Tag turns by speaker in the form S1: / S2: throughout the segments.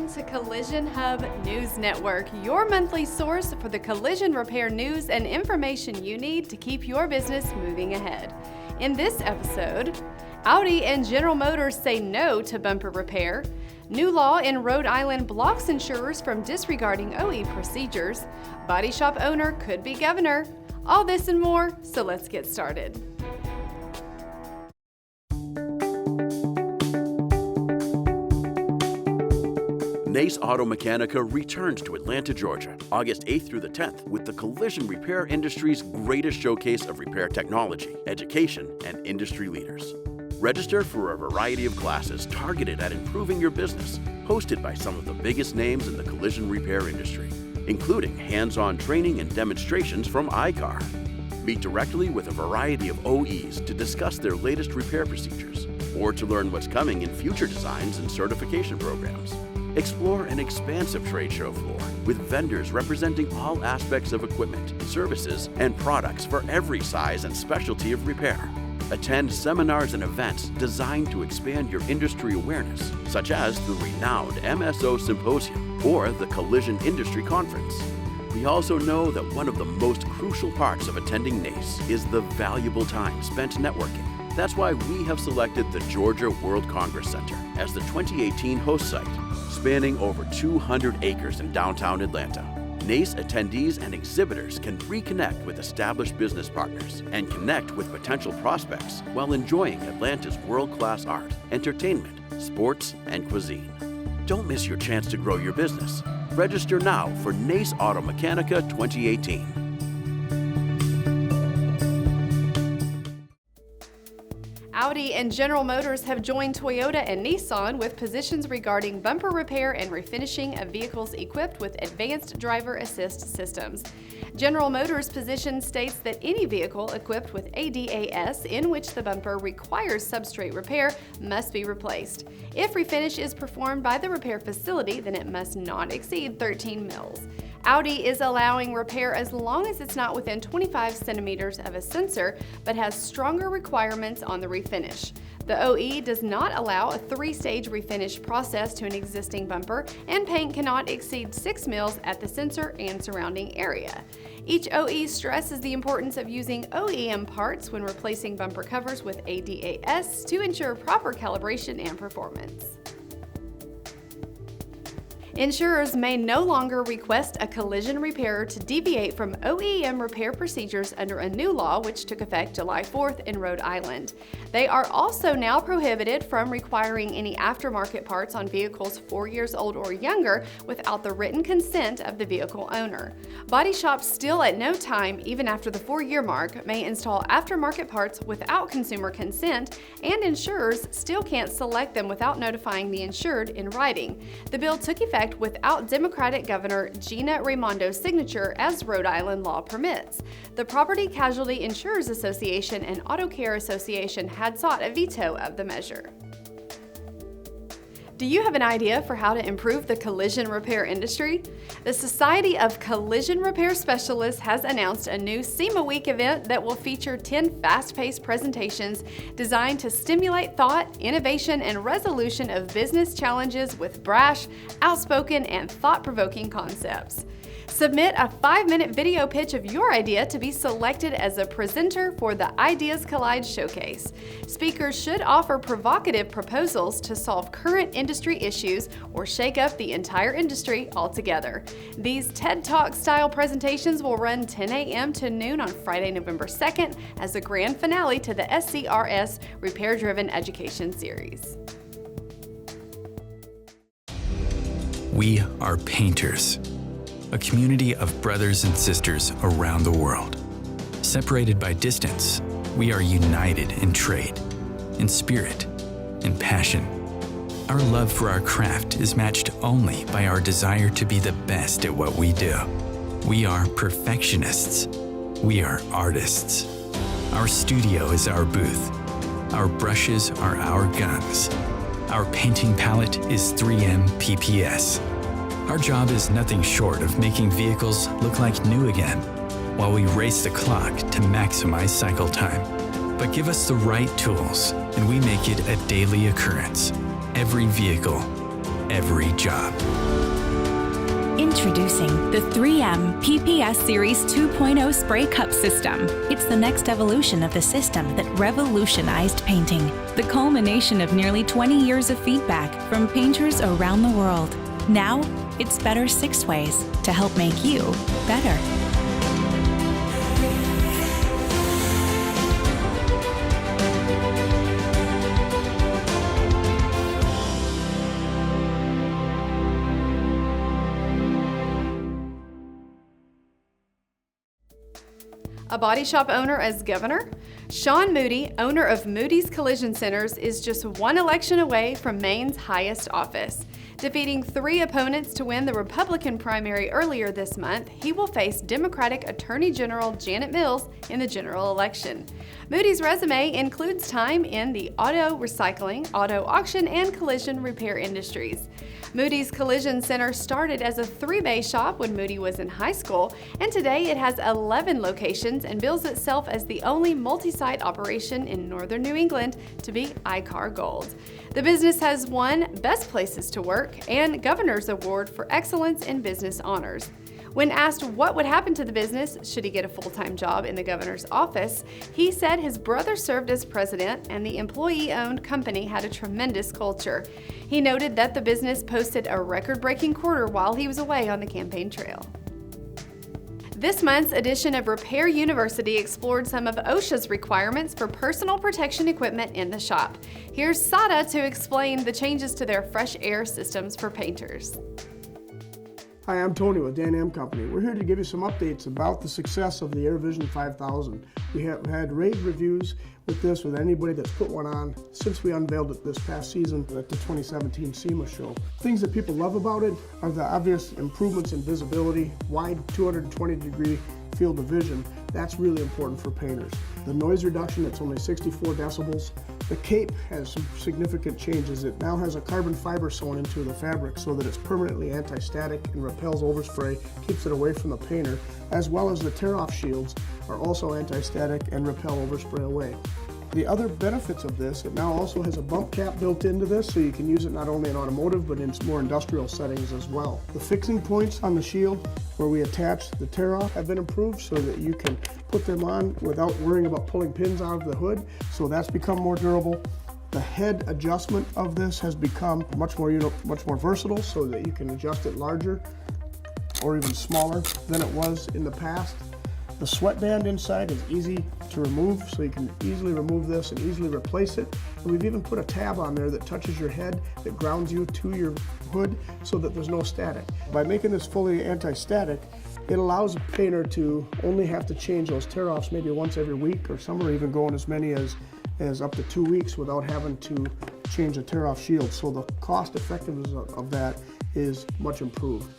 S1: Welcome to Collision Hub News Network, your monthly source for the collision repair news and information you need to keep your business moving ahead. In this episode, Audi and General Motors say no to bumper repair. New law in Rhode Island blocks insurers from disregarding OE procedures. Bodyshop owner could be governor. All this and more, so let's get started.
S2: Nace Auto Mechanica returns to Atlanta, Georgia, August 8th through the 10th with the collision repair industry's greatest showcase of repair technology, education, and industry leaders. Register for a variety of classes targeted at improving your business, hosted by some of the biggest names in the collision repair industry, including hands-on training and demonstrations from iCar. Meet directly with a variety of OEs to discuss their latest repair procedures, or to learn what's coming in future designs and certification programs. Explore an expansive trade show floor with vendors representing all aspects of equipment, services, and products for every size and specialty of repair. Attend seminars and events designed to expand your industry awareness, such as the renowned MSO Symposium or the Collision Industry Conference. We also know that one of the most crucial parts of attending NACE is the valuable time spent networking. That's why we have selected the Georgia World Congress Center as the 2018 host site. Spanning over 200 acres in downtown Atlanta, NACE attendees and exhibitors can reconnect with established business partners and connect with potential prospects while enjoying Atlanta's world-class art, entertainment, sports, and cuisine. Don't miss your chance to grow your business. Register now for NACE Auto Mechanica 2018.
S1: Audi and General Motors have joined Toyota and Nissan with positions regarding bumper repair and refinishing of vehicles equipped with advanced driver assist systems. General Motors' position states that any vehicle equipped with ADAS in which the bumper requires substrate repair must be replaced. If refinish is performed by the repair facility, then it must not exceed 13 mils. Audi is allowing repair as long as it's not within 25 centimeters of a sensor, but has stronger requirements on the refinish. The OE does not allow a 3-stage refinish process to an existing bumper, and paint cannot exceed 6 mils at the sensor and surrounding area. Each OE stresses the importance of using OEM parts when replacing bumper covers with ADAS to ensure proper calibration and performance. Insurers may no longer request a collision repairer to deviate from OEM repair procedures under a new law which took effect July 4th in Rhode Island. They are also now prohibited from requiring any aftermarket parts on vehicles 4 years old or younger without the written consent of the vehicle owner. Body shops still at no time, even after the 4-year mark, may install aftermarket parts without consumer consent, and insurers still can't select them without notifying the insured in writing. The bill took effect without Democratic Governor Gina Raimondo's signature as Rhode Island law permits. The Property Casualty Insurers Association and Auto Care Association had sought a veto of the measure. Do you have an idea for how to improve the collision repair industry? The Society of Collision Repair Specialists has announced a new SEMA Week event that will feature 10 fast-paced presentations designed to stimulate thought, innovation, and resolution of business challenges with brash, outspoken, and thought-provoking concepts. Submit a 5-minute video pitch of your idea to be selected as a presenter for the Ideas Collide Showcase. Speakers should offer provocative proposals to solve current industry issues or shake up the entire industry altogether. These TED Talk-style presentations will run 10 a.m. to noon on Friday, November 2nd as a grand finale to the SCRS Repair-Driven Education Series.
S3: We are painters. A community of brothers and sisters around the world. Separated by distance, we are united in trade, in spirit, in passion. Our love for our craft is matched only by our desire to be the best at what we do. We are perfectionists. We are artists. Our studio is our booth. Our brushes are our guns. Our painting palette is 3M PPS. Our job is nothing short of making vehicles look like new again, while we race the clock to maximize cycle time. But give us the right tools, and we make it a daily occurrence. Every vehicle, every job.
S4: Introducing the 3M PPS Series 2.0 Spray Cup System. It's the next evolution of the system that revolutionized painting. The culmination of nearly 20 years of feedback from painters around the world. Now, it's better 6 ways to help make you better.
S1: A body shop owner as governor? Sean Moody, owner of Moody's Collision Centers, is just one election away from Maine's highest office. Defeating 3 opponents to win the Republican primary earlier this month, he will face Democratic Attorney General Janet Mills in the general election. Moody's resume includes time in the auto recycling, auto auction, and collision repair industries. Moody's Collision Center started as a 3-bay shop when Moody was in high school, and today it has 11 locations and bills itself as the only multi-site operation in northern New England to be ICAR Gold. The business has won Best Places to Work and Governor's Award for Excellence in Business Honors. When asked what would happen to the business should he get a full-time job in the governor's office, he said his brother served as president and the employee-owned company had a tremendous culture. He noted that the business posted a record-breaking quarter while he was away on the campaign trail. This month's edition of Repair University explored some of OSHA's requirements for personal protection equipment in the shop. Here's Sada to explain the changes to their fresh air systems for painters.
S5: Hi, I'm Tony with Dan M Company. We're here to give you some updates about the success of the AirVision 5000. We have had rave reviews with this with anybody that's put one on since we unveiled it this past season at the 2017 SEMA show. Things that people love about it are the obvious improvements in visibility, wide 220-degree field of vision. That's really important for painters. The noise reduction, it's only 64 decibels. The cape has some significant changes. It now has a carbon fiber sewn into the fabric so that it's permanently anti-static and repels overspray, keeps it away from the painter, as well as the tear-off shields are also anti-static and repel overspray away. The other benefits of this, it now also has a bump cap built into this, so you can use it not only in automotive but in more industrial settings as well. The fixing points on the shield where we attach the tear-off have been improved so that you can put them on without worrying about pulling pins out of the hood, so that's become more durable. The head adjustment of this has become much more versatile so that you can adjust it larger or even smaller than it was in the past. The sweatband inside is easy to remove, so you can easily remove this and easily replace it. And we've even put a tab on there that touches your head, that grounds you to your hood so that there's no static. By making this fully anti-static, it allows a painter to only have to change those tear-offs maybe once every week, or some are even going as many as up to 2 weeks without having to change a tear-off shield. So the cost effectiveness of that is much improved.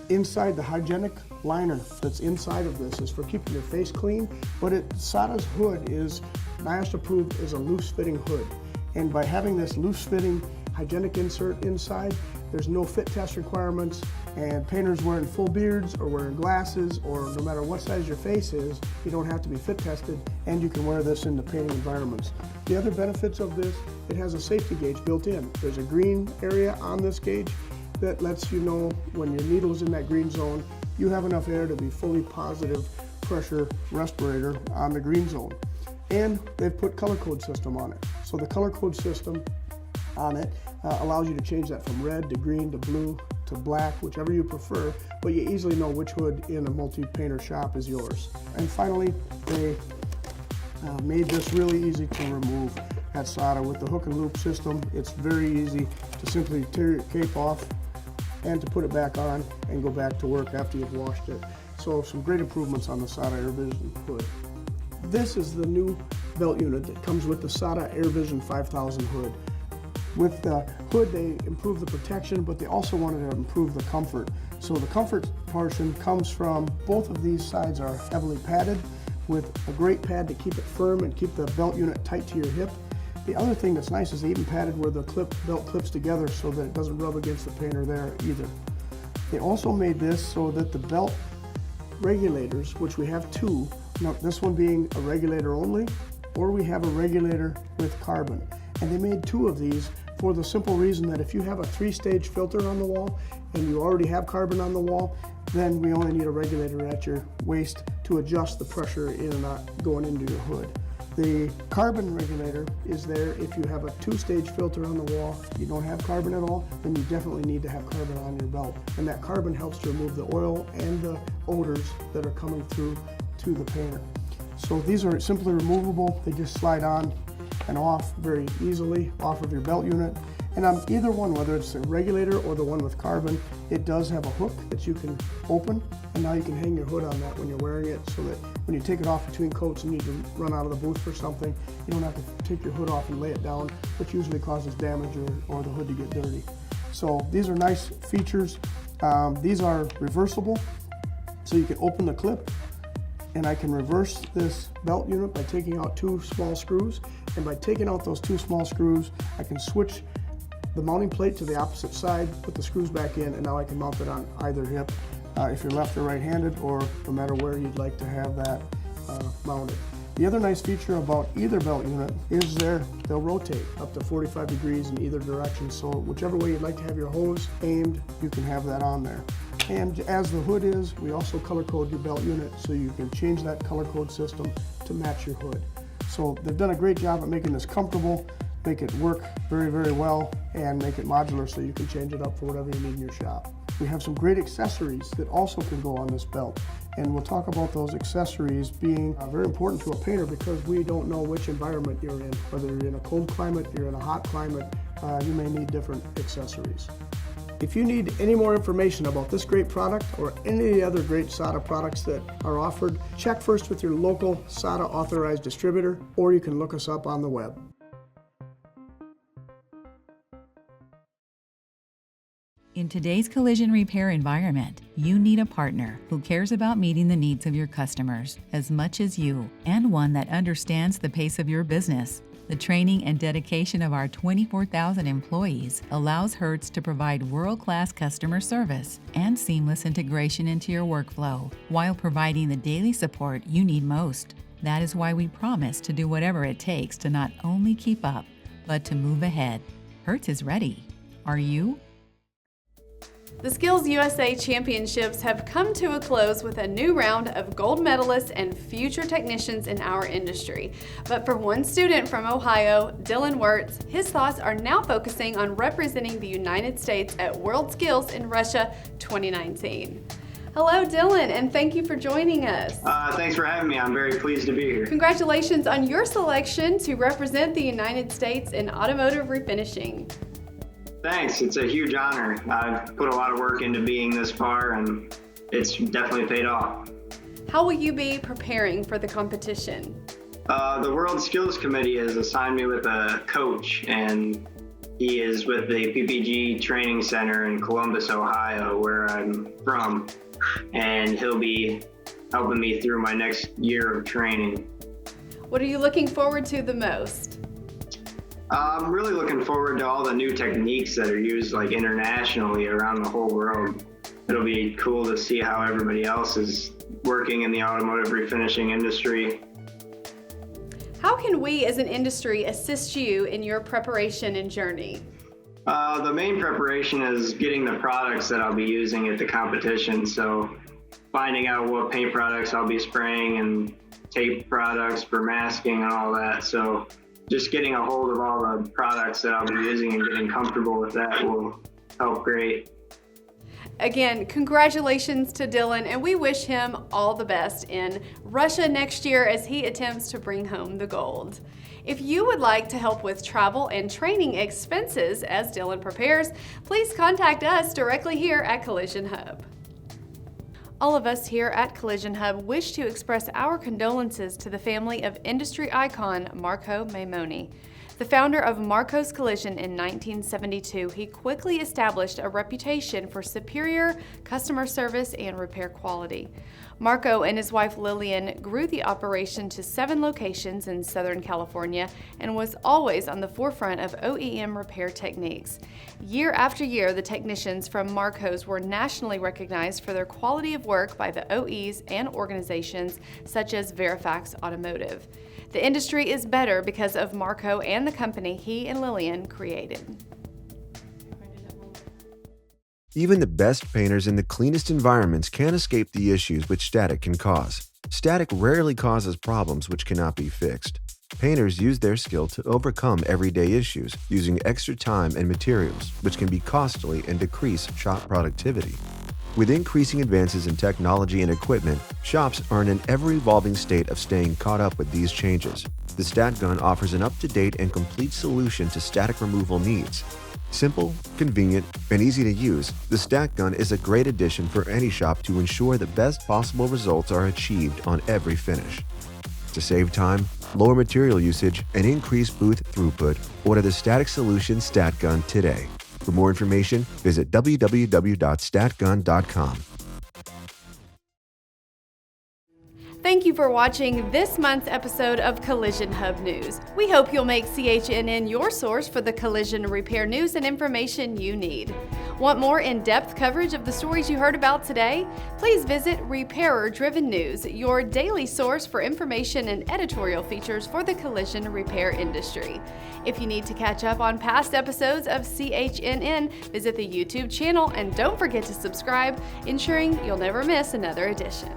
S5: Inside, the hygienic liner that's inside of this is for keeping your face clean, but Sada's hood is NIOSH approved as a loose-fitting hood. And by having this loose-fitting hygienic insert inside, there's no fit test requirements, and painters wearing full beards or wearing glasses, or no matter what size your face is, you don't have to be fit tested, and you can wear this in the painting environments. The other benefits of this, it has a safety gauge built in. There's a green area on this gauge that lets you know when your needle's in that green zone, you have enough air to be fully positive pressure respirator on the green zone. And they've put color code system on it. So the color code system on it allows you to change that from red to green to blue to black, whichever you prefer, but you easily know which hood in a multi-painter shop is yours. And finally, they made this really easy to remove at Sada. With the hook and loop system, it's very easy to simply tear your cape off and to put it back on and go back to work after you've washed it. So some great improvements on the Sada AirVision hood. This is the new belt unit that comes with the Sada AirVision 5000 hood. With the hood, they improved the protection, but they also wanted to improve the comfort. So the comfort portion comes from, both of these sides are heavily padded with a great pad to keep it firm and keep the belt unit tight to your hip. The other thing that's nice is they even padded where the belt clips together so that it doesn't rub against the painter there either. They also made this so that the belt regulators, which we have 2, now this one being a regulator only, or we have a regulator with carbon. And they made 2 of these for the simple reason that if you have a 3-stage filter on the wall and you already have carbon on the wall, then we only need a regulator at your waist to adjust the pressure in and out going into your hood. The carbon regulator is there if you have a 2-stage filter on the wall, you don't have carbon at all, then you definitely need to have carbon on your belt. And that carbon helps to remove the oil and the odors that are coming through to the painter. So these are simply removable. They just slide on and off very easily off of your belt unit. And on either one, whether it's the regulator or the one with carbon, it does have a hook that you can open, and now you can hang your hood on that when you're wearing it, so that when you take it off between coats and need to run out of the booth for something, you don't have to take your hood off and lay it down, which usually causes damage or the hood to get dirty. So these are nice features. These are reversible, so you can open the clip, and I can reverse this belt unit by taking out 2 small screws. And by taking out those 2 small screws, I can switch the mounting plate to the opposite side, put the screws back in, and now I can mount it on either hip if you're left or right-handed, or no matter where you'd like to have that mounted. The other nice feature about either belt unit is they'll rotate up to 45 degrees in either direction, so whichever way you'd like to have your hose aimed, you can have that on there. And as the hood is, we also color code your belt unit, so you can change that color code system to match your hood. So they've done a great job at making this comfortable, make it work very, very well, and make it modular so you can change it up for whatever you need in your shop. We have some great accessories that also can go on this belt, and we'll talk about those accessories being very important to a painter, because we don't know which environment you're in. Whether you're in a cold climate, you're in a hot climate, you may need different accessories. If you need any more information about this great product or any other great SATA products that are offered, check first with your local SATA authorized distributor, or you can look us up on the web.
S6: In today's collision repair environment, you need a partner who cares about meeting the needs of your customers as much as you, and one that understands the pace of your business. The training and dedication of our 24,000 employees allows Hertz to provide world-class customer service and seamless integration into your workflow, while providing the daily support you need most. That is why we promise to do whatever it takes to not only keep up, but to move ahead. Hertz is ready. Are you?
S1: The Skills USA Championships have come to a close with a new round of gold medalists and future technicians in our industry. But for one student from Ohio, Dylan Wirtz, his thoughts are now focusing on representing the United States at World Skills in Russia 2019. Hello, Dylan, and thank you for joining us.
S7: Thanks for having me. I'm very pleased to be here.
S1: Congratulations on your selection to represent the United States in automotive refinishing.
S7: Thanks. It's a huge honor. I've put a lot of work into being this far, and it's definitely paid off.
S1: How will you be preparing for the competition?
S7: The World Skills Committee has assigned me with a coach, and he is with the PPG Training Center in Columbus, Ohio, where I'm from, and he'll be helping me through my next year of training.
S1: What are you looking forward to the most?
S7: I'm really looking forward to all the new techniques that are used internationally around the whole world. It'll be cool to see how everybody else is working in the automotive refinishing industry.
S1: How can we as an industry assist you in your preparation and journey?
S7: The main preparation is getting the products that I'll be using at the competition. So finding out what paint products I'll be spraying and tape products for masking and all that. So just getting a hold of all the products that I'll be using and getting comfortable with that will help great.
S1: Again, congratulations to Dylan, and we wish him all the best in Russia next year as he attempts to bring home the gold. If you would like to help with travel and training expenses as Dylan prepares, please contact us directly here at Collision Hub. All of us here at Collision Hub wish to express our condolences to the family of industry icon Marco Maimoni. The founder of Marco's Collision in 1972, he quickly established a reputation for superior customer service and repair quality. Marco and his wife Lillian grew the operation to 7 locations in Southern California and was always on the forefront of OEM repair techniques. Year after year, the technicians from Marco's were nationally recognized for their quality of work by the OEs and organizations such as Verifax Automotive. The industry is better because of Marco and the company he and Lillian created.
S8: Even the best painters in the cleanest environments can't escape the issues which static can cause. Static rarely causes problems which cannot be fixed. Painters use their skill to overcome everyday issues using extra time and materials, which can be costly and decrease shop productivity. With increasing advances in technology and equipment, shops are in an ever-evolving state of staying caught up with these changes. The Stat Gun offers an up-to-date and complete solution to static removal needs. Simple, convenient, and easy to use, the Stat Gun is a great addition for any shop to ensure the best possible results are achieved on every finish. To save time, lower material usage, and increase booth throughput, order the Static Solution Stat Gun today. For more information, visit www.statgun.com.
S1: Thank you for watching this month's episode of Collision Hub News. We hope you'll make CHNN your source for the collision repair news and information you need. Want more in-depth coverage of the stories you heard about today? Please visit Repairer Driven News, your daily source for information and editorial features for the collision repair industry. If you need to catch up on past episodes of CHNN, visit the YouTube channel and don't forget to subscribe, ensuring you'll never miss another edition.